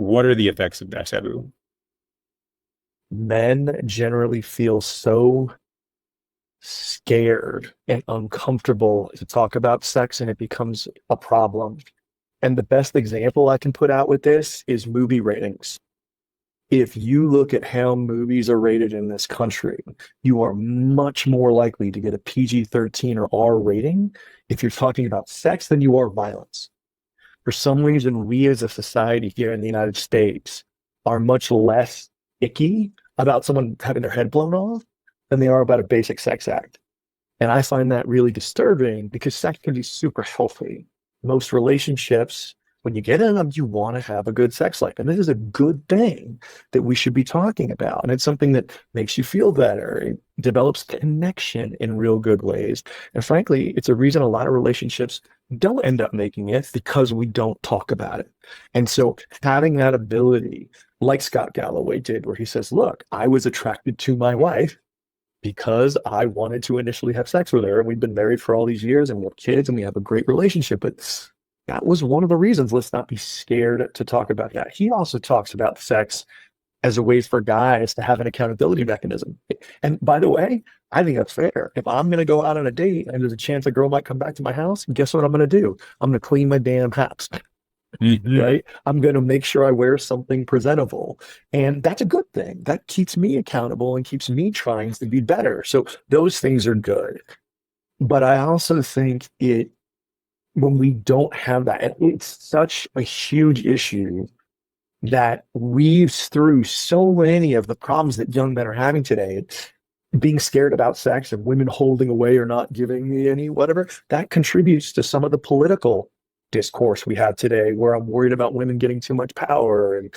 what are the effects of that taboo? Men generally feel so scared and uncomfortable to talk about sex, and it becomes a problem. And the best example I can put out with this is movie ratings. If you look at how movies are rated in this country, you are much more likely to get a PG-13 or R rating if you're talking about sex than you are violence. For some reason, we as a society here in the United States are much less icky about someone having their head blown off than they are about a basic sex act. And I find that really disturbing because sex can be super healthy. Most relationships, when you get in them, you want to have a good sex life. And this is a good thing that we should be talking about. And it's something that makes you feel better. It develops connection in real good ways. And frankly, it's a reason a lot of relationships don't end up making it because we don't talk about it. And so having that ability, like Scott Galloway did, where he says, look, I was attracted to my wife because I wanted to initially have sex with her. And we've been married for all these years and we're kids and we have a great relationship. But that was one of the reasons. Let's not be scared to talk about that. He also talks about sex as a way for guys to have an accountability mechanism. And by the way, I think that's fair. If I'm going to go out on a date and there's a chance a girl might come back to my house, guess what I'm going to do? I'm going to clean my damn house. Mhm. Right? I'm going to make sure I wear something presentable. And that's a good thing. That keeps me accountable and keeps me trying to be better. So those things are good. But I also think when we don't have that, and it's such a huge issue that weaves through so many of the problems that young men are having today. Being scared about sex and women holding away or not giving me any, whatever, that contributes to some of the political discourse we have today, where I'm worried about women getting too much power. And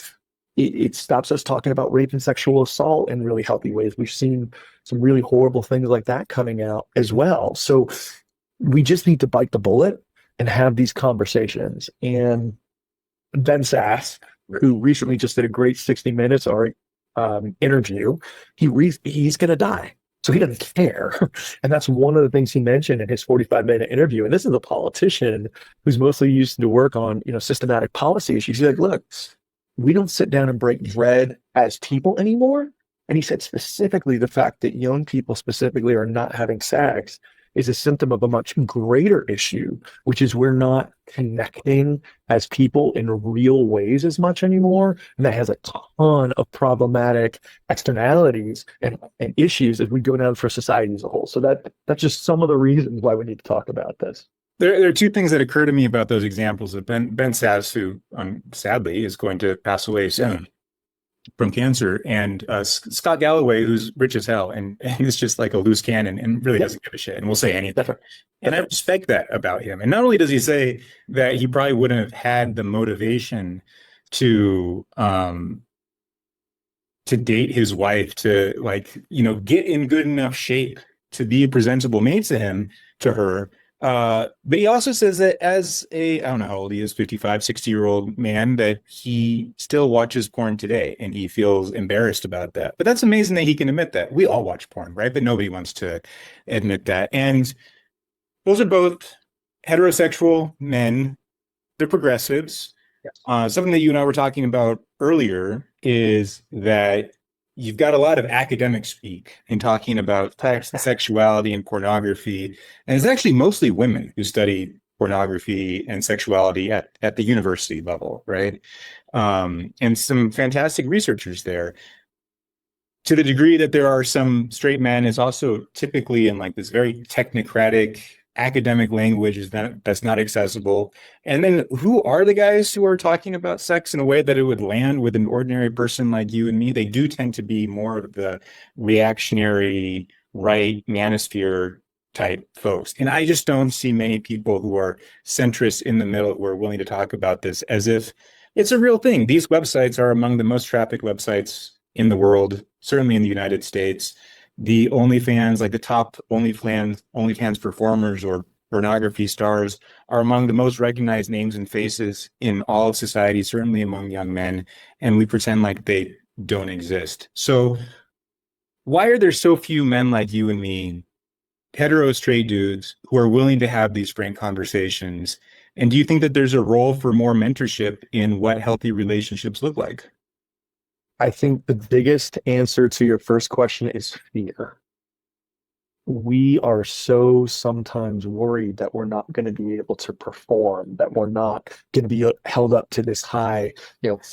it stops us talking about rape and sexual assault in really healthy ways. We've seen some really horrible things like that coming out as well. So we just need to bite the bullet and have these conversations. And Ben Sass, who recently just did a great 60 minutes or interview, he's going to die. So he doesn't care. And that's one of the things he mentioned in his 45-minute interview. And this is a politician who's mostly used to work on, systematic policy issues. He's like, look, we don't sit down and break bread as people anymore. And he said specifically the fact that young people specifically are not having sex is a symptom of a much greater issue, which is we're not connecting as people in real ways as much anymore. And that has a ton of problematic externalities and issues as we go down for society as a whole. So that's just some of the reasons why we need to talk about this. There are two things that occur to me about those examples of Ben Sass, who sadly is going to pass away soon from cancer, and Scott Galloway, who's rich as hell, and he's just like a loose cannon and really doesn't give a shit and will say anything. Definitely. And I respect that about him. And not only does he say that he probably wouldn't have had the motivation to date his wife, to get in good enough shape to be a presentable mate to her. But he also says that as I don't know how old he is, 55, 60-year-old man, that he still watches porn today and he feels embarrassed about that. But that's amazing that he can admit that. We all watch porn, right? But nobody wants to admit that. And those are both heterosexual men. They're progressives. Yes. Something that you and I were talking about earlier is that you've got a lot of academic speak in talking about sexuality and pornography. And it's actually mostly women who study pornography and sexuality at the university level, right? And some fantastic researchers there. To the degree that there are some straight men, is also typically in like this very technocratic academic language that's not accessible. And then who are the guys who are talking about sex in a way that it would land with an ordinary person like you and me? They do tend to be more of the reactionary right manosphere type folks. And I just don't see many people who are centrists in the middle who are willing to talk about this as if it's a real thing. These websites are among the most trafficked websites in the world, certainly in the United States. The OnlyFans, like the top OnlyFans performers or pornography stars, are among the most recognized names and faces in all of society, certainly among young men, and we pretend like they don't exist. So why are there so few men like you and me, hetero straight dudes, who are willing to have these frank conversations And do you think that there's a role for more mentorship in what healthy relationships look like? I think the biggest answer to your first question is fear. We are so sometimes worried that we're not going to be able to perform, that we're not going to be held up to this high,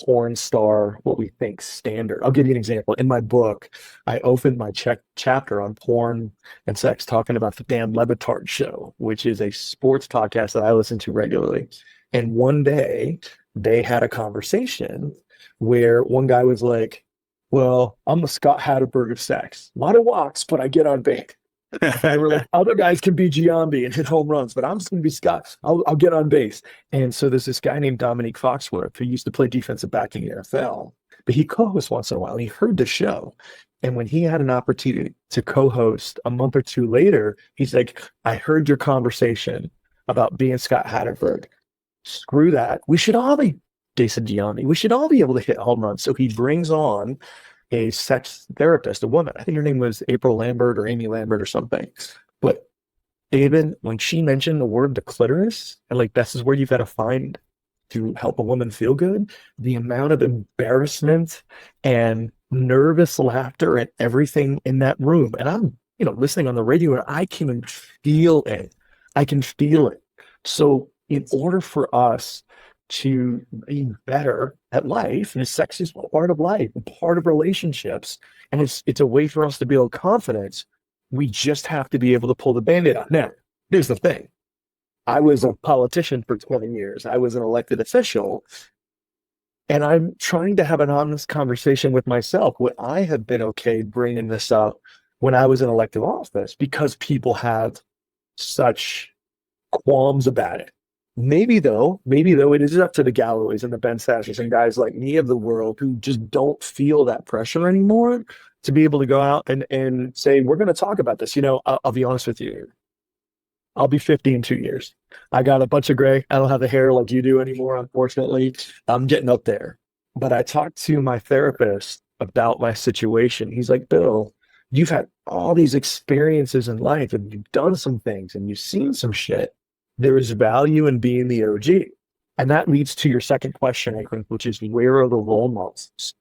porn star, what we think standard. I'll give you an example. In my book, I opened my chapter on porn and sex talking about the Dan Levitard show, which is a sports podcast that I listen to regularly. And one day they had a conversation where one guy was like, well, I'm the Scott Hatterberg of sex. A lot of walks, but I get on base. They were like, other guys can be Giambi and hit home runs, but I'm just going to be Scott. I'll get on base. And so there's this guy named Dominique Foxworth who used to play defensive back in the NFL, but he co-hosts once in a while. And he heard the show. And when he had an opportunity to co-host a month or two later, he's like, I heard your conversation about being Scott Hatterberg. Screw that. We should all be Jason Giambi. We should all be able to hit home runs. So he brings on a sex therapist, a woman. I think her name was April Lambert or Amy Lambert or something. But David, when she mentioned the word the clitoris, and like this is where you've got to find to help a woman feel good, the amount of embarrassment and nervous laughter and everything in that room. And I'm, listening on the radio and I can feel it. I can feel it. So in order for us to be better at life, and sex is part of life, part of relationships, and it's a way for us to build confidence. We just have to be able to pull the band-aid out. Now, here's the thing. I was a politician for 20 years. I was an elected official, and I'm trying to have an honest conversation with myself. Would I have been okay bringing this up when I was in elected office? Because people have such qualms about it. Maybe though, it is up to the Galloways and the Ben Sashes and guys like me of the world who just don't feel that pressure anymore to be able to go out and say, we're going to talk about this. I'll be honest with you. I'll be 50 in 2 years. I got a bunch of gray. I don't have the hair like you do anymore, unfortunately. I'm getting up there. But I talked to my therapist about my situation. He's like, Bill, you've had all these experiences in life and you've done some things and you've seen some shit. There is value in being the OG. And that leads to your second question, I think, which is where are the role models?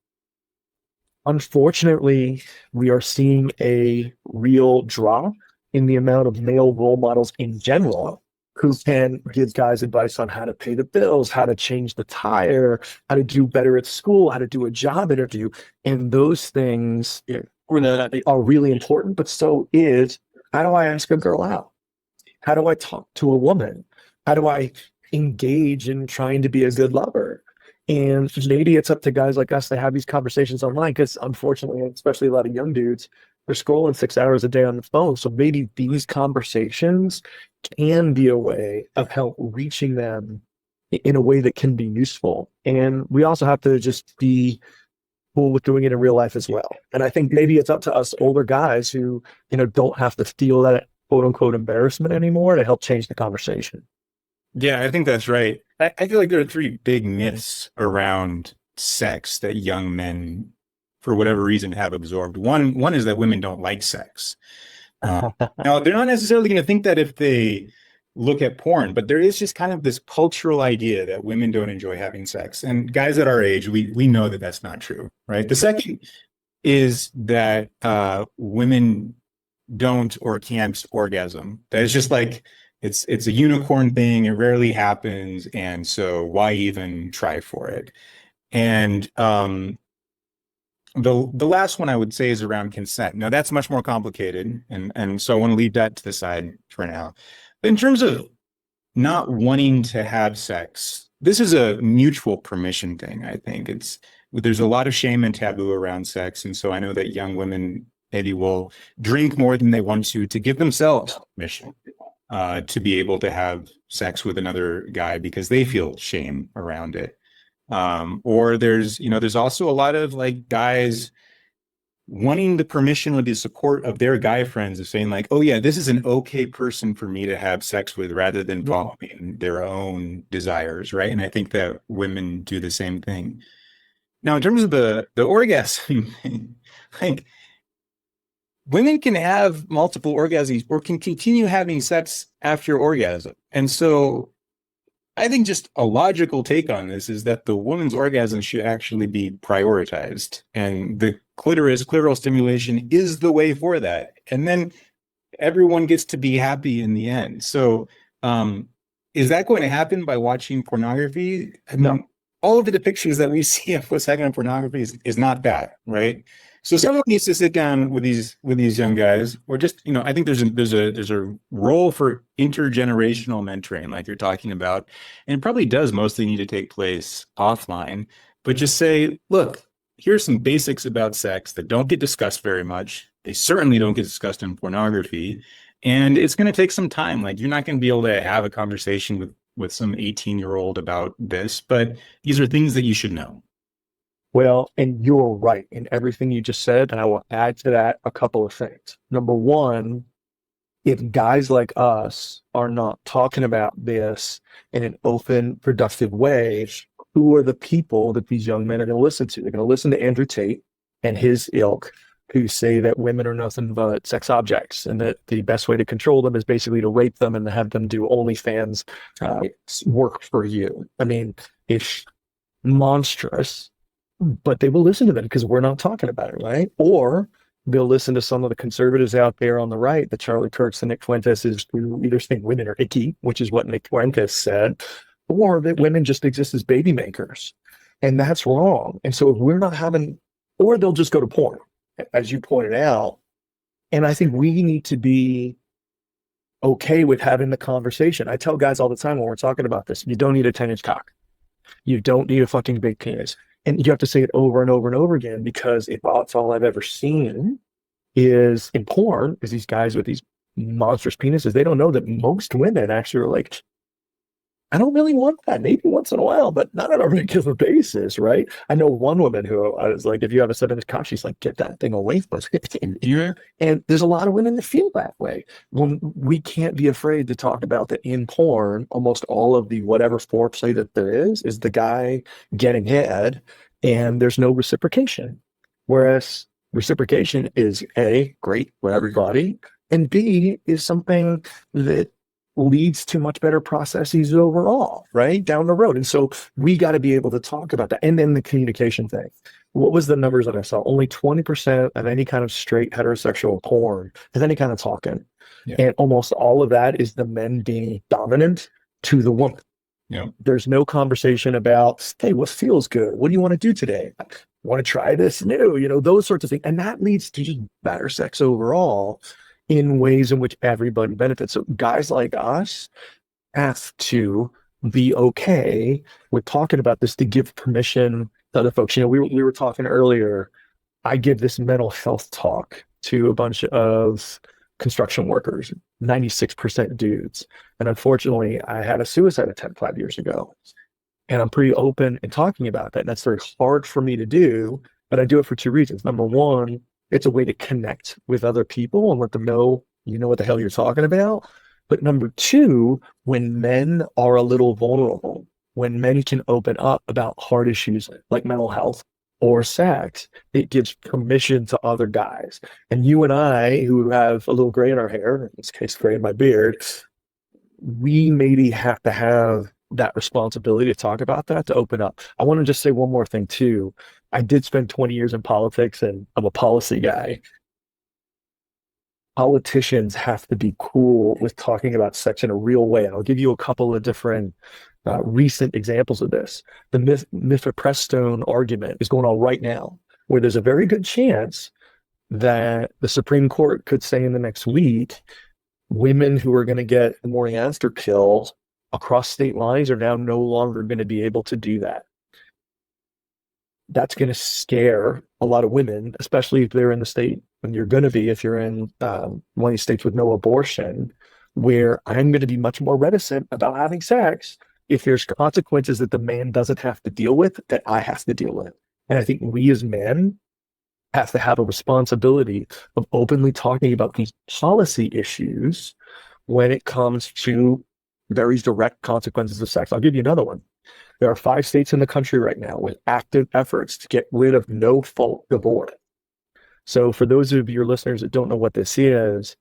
Unfortunately, we are seeing a real drop in the amount of male role models in general who can give guys advice on how to pay the bills, how to change the tire, how to do better at school, how to do a job interview. And those things are really important, but so is how do I ask a girl out? How do I talk to a woman? How do I engage in trying to be a good lover? And maybe it's up to guys like us to have these conversations online because unfortunately, especially a lot of young dudes, they're scrolling 6 hours a day on the phone. So maybe these conversations can be a way of help reaching them in a way that can be useful. And we also have to just be cool with doing it in real life as well. And I think maybe it's up to us older guys who, don't have to feel that quote unquote embarrassment anymore to help change the conversation. Yeah, I think that's right. I feel like there are three big myths around sex that young men, for whatever reason, have absorbed. One is that women don't like sex. Now, they're not necessarily going to think that if they look at porn, but there is just kind of this cultural idea that women don't enjoy having sex. And guys at our age, we know that that's not true, right? The second is that women don't or can't orgasm. That is just like it's a unicorn thing. It rarely happens, and so why even try for it? And the last one I would say is around consent. Now that's much more complicated, and so I want to leave that to the side for now. But in terms of not wanting to have sex, this is a mutual permission thing. I think there's a lot of shame and taboo around sex, and so I know that young women maybe will drink more than they want to give themselves permission to be able to have sex with another guy because they feel shame around it. Or there's also a lot of like guys wanting the permission or the support of their guy friends of saying like, oh yeah, this is an okay person for me to have sex with rather than following their own desires, right? And I think that women do the same thing. Now, in terms of the orgasm thing, like women can have multiple orgasms or can continue having sex after orgasm. And so I think just a logical take on this is that the woman's orgasm should actually be prioritized, and the clitoral stimulation is the way for that. And then everyone gets to be happy in the end. So, is that going to happen by watching pornography? I No. mean, all of the depictions that we see of what's happening in pornography is not that, right? So someone needs to sit down with these young guys, or just, I think there's a role for intergenerational mentoring, like you're talking about, and it probably does mostly need to take place offline. But just say, look, here's some basics about sex that don't get discussed very much. They certainly don't get discussed in pornography. And it's going to take some time. Like you're not going to be able to have a conversation with some 18-year-old about this, but these are things that you should know. Well, and you're right in everything you just said. And I will add to that a couple of things. Number one, if guys like us are not talking about this in an open, productive way, who are the people that these young men are going to listen to? They're going to listen to Andrew Tate and his ilk, who say that women are nothing but sex objects and that the best way to control them is basically to rape them and to have them do OnlyFans work for you. I mean, it's monstrous, but they will listen to them because we're not talking about it, right? Or they'll listen to some of the conservatives out there on the right, the Charlie Kirks and Nick Fuentes, who either think women are icky, which is what Nick Fuentes said, or that women just exist as baby makers. And that's wrong. And so if we're not having, or they'll just go to porn, as you pointed out. And I think we need to be okay with having the conversation. I tell guys all the time when we're talking about this, you don't need a 10-inch cock. You don't need a fucking big penis. And you have to say it over and over and over again because if that's all I've ever seen is in porn, is these guys with these monstrous penises, they don't know that most women actually are like, I don't really want that. Maybe once in a while, but not on a regular basis, right? I know one woman who I was like, if you have a 7-inch cock, she's like, get that thing away from us. Yeah. And there's a lot of women that feel that way. When we can't be afraid to talk about that in porn, almost all of the whatever foreplay that there is the guy getting head and there's no reciprocation. Whereas reciprocation is A, great for everybody, and B is something that leads to much better processes overall, right? Down the road. And so we got to be able to talk about that. And then the communication thing. What was the numbers that I saw? Only 20% of any kind of straight heterosexual porn has any kind of talking. Yeah. And almost all of that is the men being dominant to the woman. Yeah. There's no conversation about, hey, what feels good? What do you want to do today? Want to try this new? Those sorts of things. And that leads to just better sex overall in ways in which everybody benefits. So guys like us have to be okay with talking about this to give permission to other folks. We were talking earlier. I give this mental health talk to a bunch of construction workers, 96% dudes. And unfortunately, I had a suicide attempt 5 years ago. And I'm pretty open in talking about that. And that's very hard for me to do, but I do it for two reasons. Number one, it's a way to connect with other people and let them know you know what the hell you're talking about. But number two, when men are a little vulnerable, when men can open up about hard issues like mental health or sex, it gives permission to other guys. And you and I, who have a little gray in our hair, in this case, gray in my beard, we maybe have to have that responsibility to talk about that, to open up. I want to just say one more thing too. I did spend 20 years in politics and I'm a policy guy. Politicians have to be cool with talking about sex in a real way. And I'll give you a couple of different recent examples of this. The mifepristone argument is going on right now, where there's a very good chance that the Supreme Court could say in the next week, women who are going to get the morning after pill across state lines are now no longer going to be able to do that. That's going to scare a lot of women, especially if they're in the state, and you're going to be if you're in one of these states with no abortion, where I'm going to be much more reticent about having sex if there's consequences that the man doesn't have to deal with, that I have to deal with. And I think we as men have to have a responsibility of openly talking about these policy issues when it comes to very direct consequences of sex. I'll give you another one. There are 5 states in the country right now with active efforts to get rid of no-fault divorce. So for those of your listeners that don't know what this is,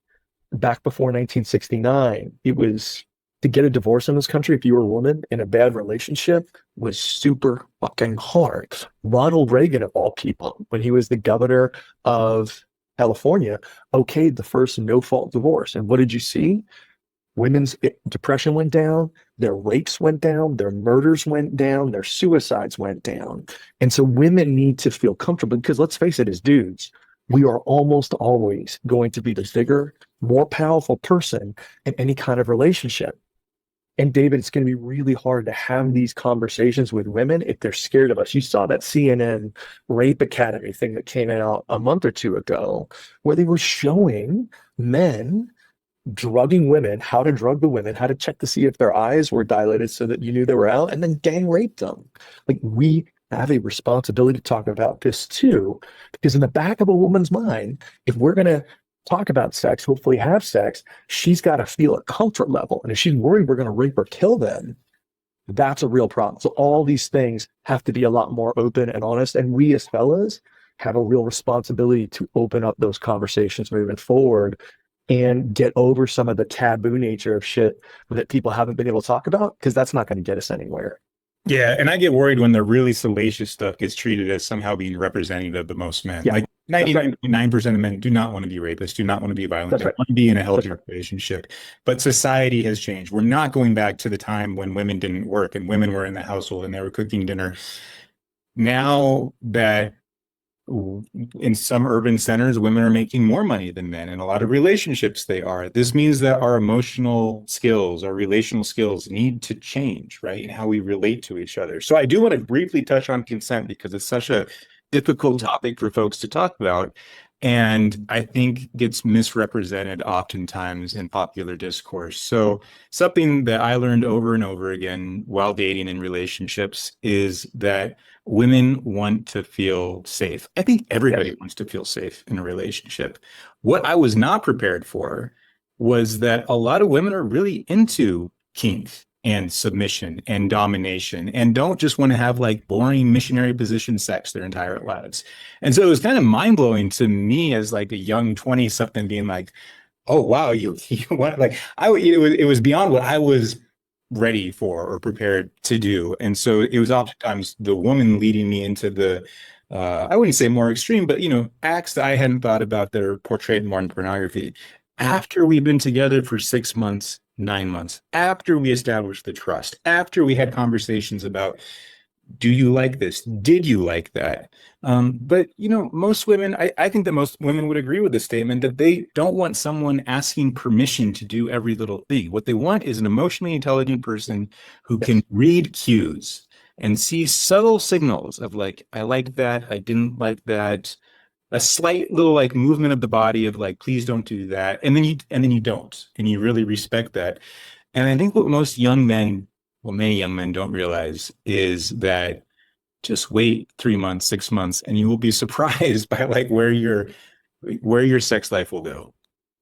back before 1969, it was to get a divorce in this country, if you were a woman in a bad relationship, was super fucking hard. Ronald Reagan, of all people, when he was the governor of California, okayed the first no-fault divorce. And what did you see? Women's depression went down, their rapes went down, their murders went down, their suicides went down. And so women need to feel comfortable because let's face it, as dudes, we are almost always going to be the bigger, more powerful person in any kind of relationship. And David, it's going to be really hard to have these conversations with women if they're scared of us. You saw that CNN Rape Academy thing that came out a month or two ago, where they were showing men drugging women, how to drug the women, how to check to see if their eyes were dilated so that you knew they were out, and then gang raped them. Like, we have a responsibility to talk about this too, because in the back of a woman's mind, if we're going to talk about sex, hopefully have sex, she's got to feel a comfort level. And if she's worried we're going to rape or kill them, that's a real problem. So all these things have to be a lot more open and honest. And we as fellas have a real responsibility to open up those conversations moving forward and get over some of the taboo nature of shit that people haven't been able to talk about, because that's not going to get us anywhere. Yeah, and I get worried when the really salacious stuff gets treated as somehow being representative of most men. Yeah, like 99.9% of men do not want to be rapists, do not want to be violent. That's They right. want to be in a healthy That's right. relationship. But society has changed. We're not going back to the time when women didn't work and women were in the household and they were cooking dinner. Now that in some urban centers, women are making more money than men. In a lot of relationships, they are. This means that our emotional skills, our relational skills need to change, right? And how we relate to each other. So I do want to briefly touch on consent because it's such a difficult topic for folks to talk about. And I think gets misrepresented oftentimes in popular discourse. So something that I learned over and over again while dating in relationships is that women want to feel safe. I think everybody wants to feel safe in a relationship. What I was not prepared for was that a lot of women are really into kink and submission and domination and don't just want to have like boring missionary position sex their entire lives. And so it was kind of mind blowing to me as like a young 20 something being like, oh, wow, you want like, it was beyond what I was ready for or prepared to do. And so it was oftentimes the woman leading me into the, I wouldn't say more extreme, but, acts that I hadn't thought about that are portrayed in modern pornography. After we've been together for 6 months, 9 months, after we established the trust, after we had conversations about, do you like this? Did you like that? But most women, I think that most women would agree with the statement that they don't want someone asking permission to do every little thing. What they want is an emotionally intelligent person who can Yes. read cues and see subtle signals of like, I like that, I didn't like that, a slight little like movement of the body of like, please don't do that. And then you don't, and you really respect that. And I think what most young men, well, many young men don't realize is that just wait 3 months, 6 months, and you will be surprised by like where your sex life will go.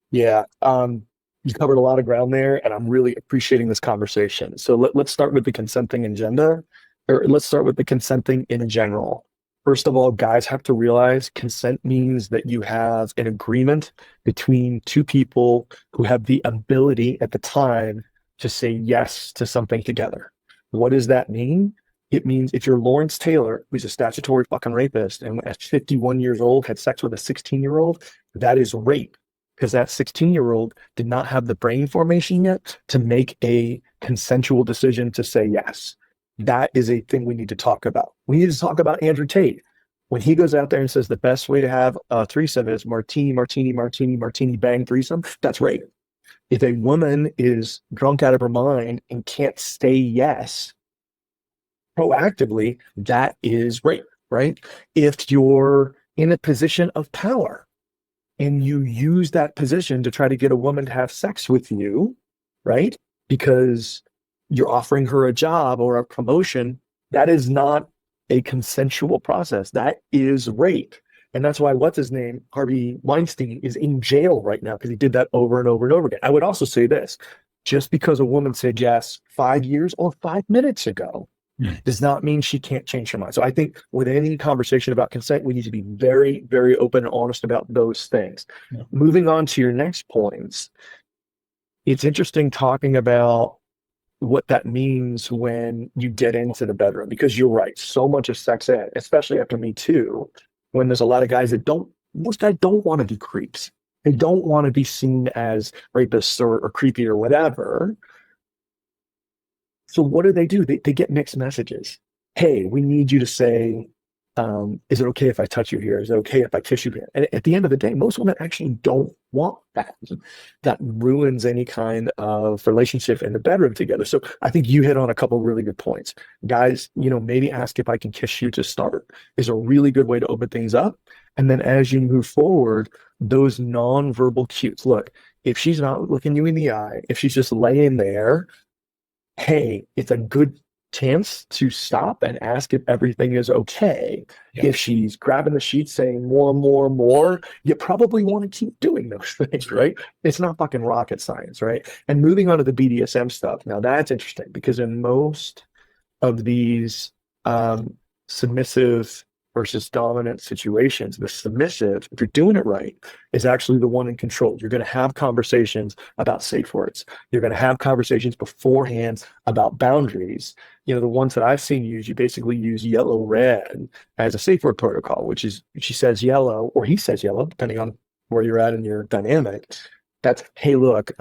Yeah. You covered a lot of ground there, and I'm really appreciating this conversation. So let's start with the consenting agenda, or let's start with the consenting in general. First of all, guys have to realize consent means that you have an agreement between two people who have the ability at the time to say yes to something together. What does that mean? It means if you're Lawrence Taylor, who's a statutory fucking rapist, and at 51 years old had sex with a 16-year-old, that is rape, because that 16-year-old did not have the brain formation yet to make a consensual decision to say yes. That is a thing we need to talk about. We need to talk about Andrew Tate. When he goes out there and says the best way to have a threesome is martini, martini, martini, martini, bang threesome, that's rape. If a woman is drunk out of her mind and can't say yes proactively, that is rape, right? If you're in a position of power and you use that position to try to get a woman to have sex with you, right? Because you're offering her a job or a promotion, that is not a consensual process. That is rape. And that's why what's his name, Harvey Weinstein, is in jail right now because he did that over and over and over again. I would also say this, just because a woman said yes 5 years or 5 minutes ago does not mean she can't change her mind. So I think with any conversation about consent, we need to be very, very open and honest about those things. Yeah. Moving on to your next points, it's interesting talking about what that means when you get into the bedroom. Because you're right, so much of sex ed, especially after Me Too, when there's a lot of guys that don't, most guys don't want to be creeps. They don't want to be seen as rapists or creepy or whatever. So what do? They get mixed messages. Hey, we need you to say, is it okay if I touch you here? Is it okay if I kiss you here? And at the end of the day, most women actually don't want that. That ruins any kind of relationship in the bedroom together. So I think you hit on a couple of really good points. Guys, maybe ask if I can kiss you to start is a really good way to open things up. And then as you move forward, those nonverbal cues. Look, if she's not looking you in the eye, if she's just laying there, hey, it's a good chance to stop and ask if everything is okay. Yeah. If she's grabbing the sheet saying more, more, more, you probably want to keep doing those things, right? It's not fucking rocket science, right? And moving on to the BDSM stuff. Now that's interesting because in most of these submissive versus dominant situations, the submissive, if you're doing it right, is actually the one in control. You're going to have conversations about safe words. You're going to have conversations beforehand about boundaries. The ones that I've seen use, you basically use yellow, red as a safe word protocol, which is she says yellow or he says yellow, depending on where you're at in your dynamic. That's, hey, look,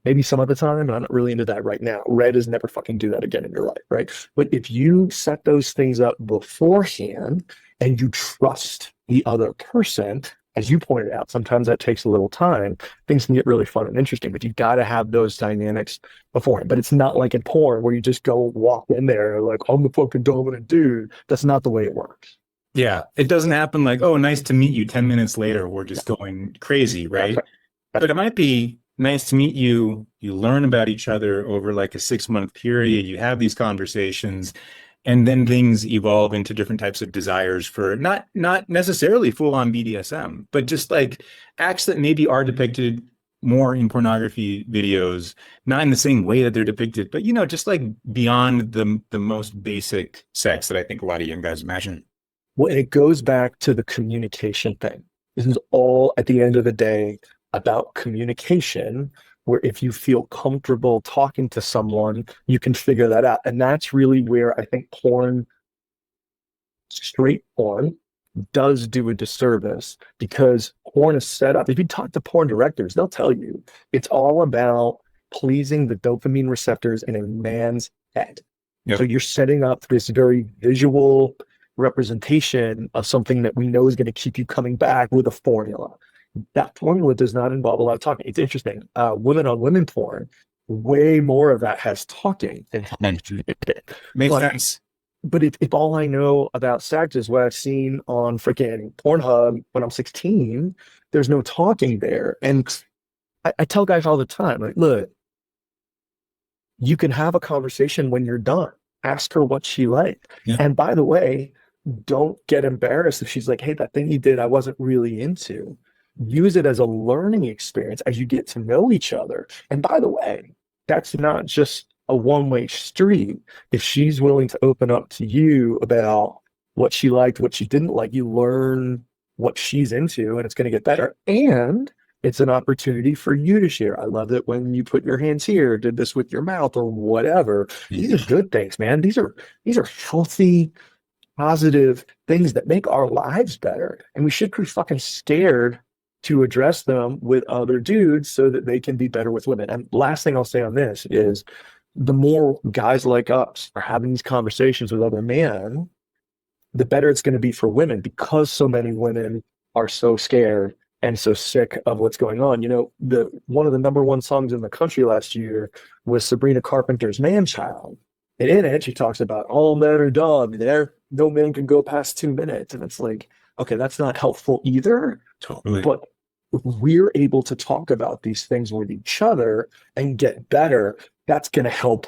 maybe some other time, but I'm not really into that right now. Red is never fucking do that again in your life, right? But if you set those things up beforehand and you trust the other person, as you pointed out, sometimes that takes a little time. Things can get really fun and interesting, but you got to have those dynamics beforehand. But it's not like in porn where you just go walk in there like, I'm the fucking dominant dude. That's not the way it works. Yeah. It doesn't happen like, oh, nice to meet you. 10 minutes later, we're just going crazy, right? But it might be nice to meet you. You learn about each other over like a 6-month period. You have these conversations, and then things evolve into different types of desires for not necessarily full on BDSM, but just like acts that maybe are depicted more in pornography videos, not in the same way that they're depicted, but just like beyond the most basic sex that I think a lot of young guys imagine. Well, and it goes back to the communication thing. This is all at the end of the day about communication, where if you feel comfortable talking to someone, you can figure that out. And that's really where I think porn, straight porn, does do a disservice because porn is set up. If you talk to porn directors, they'll tell you it's all about pleasing the dopamine receptors in a man's head. Yep. So you're setting up this very visual representation of something that we know is going to keep you coming back with a formula. That formula does not involve a lot of talking. It's interesting. Women on women porn, way more of that has talking than Makes sense. But if all I know about sex is what I've seen on freaking Pornhub when I'm 16, there's no talking there. And I tell guys all the time, like, look, you can have a conversation when you're done. Ask her what she liked. Yeah. And by the way, don't get embarrassed if she's like, hey, that thing you did, I wasn't really into. Use it as a learning experience as you get to know each other. And by the way, that's not just a one-way street. If she's willing to open up to you about what she liked, what she didn't like, you learn what she's into, and it's going to get better. And it's an opportunity for you to share. I love it when you put your hands here, did this with your mouth, or whatever. These are good things, man. These are healthy, positive things that make our lives better. And we should be fucking scared to address them with other dudes so that they can be better with women. And last thing I'll say on this is the more guys like us are having these conversations with other men, the better it's going to be for women because so many women are so scared and so sick of what's going on. One of the number one songs in the country last year was Sabrina Carpenter's Man Child. And in it, she talks about all men are dumb. No man can go past 2 minutes. And it's like, okay, that's not helpful either. Totally. But we're able to talk about these things with each other and get better. That's going to help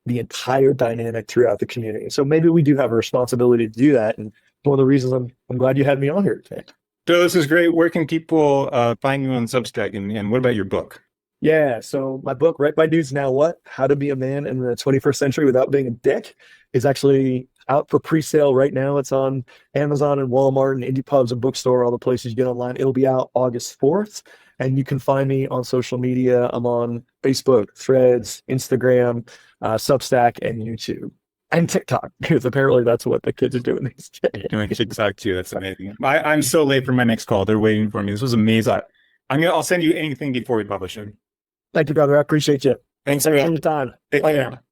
the entire dynamic throughout the community. So maybe we do have a responsibility to do that. And one of the reasons I'm glad you had me on here today. So this is great. Where can people find you on Substack? And what about your book? Yeah, so my book, Right by Dudes Now What? How to Be a Man in the 21st Century Without Being a Dick, is actually out for pre-sale right now. It's on Amazon and Walmart and indie pubs and bookstore, all the places you get online. It'll be out August 4th. And you can find me on social media. I'm on Facebook, Threads, Instagram, Substack, and YouTube. And TikTok, because apparently that's what the kids are doing these days. Doing TikTok too. That's amazing. I'm so late for my next call. They're waiting for me. This was amazing. I'll send you anything before we publish it. Thank you, brother. I appreciate you. Thanks for your time. Take care.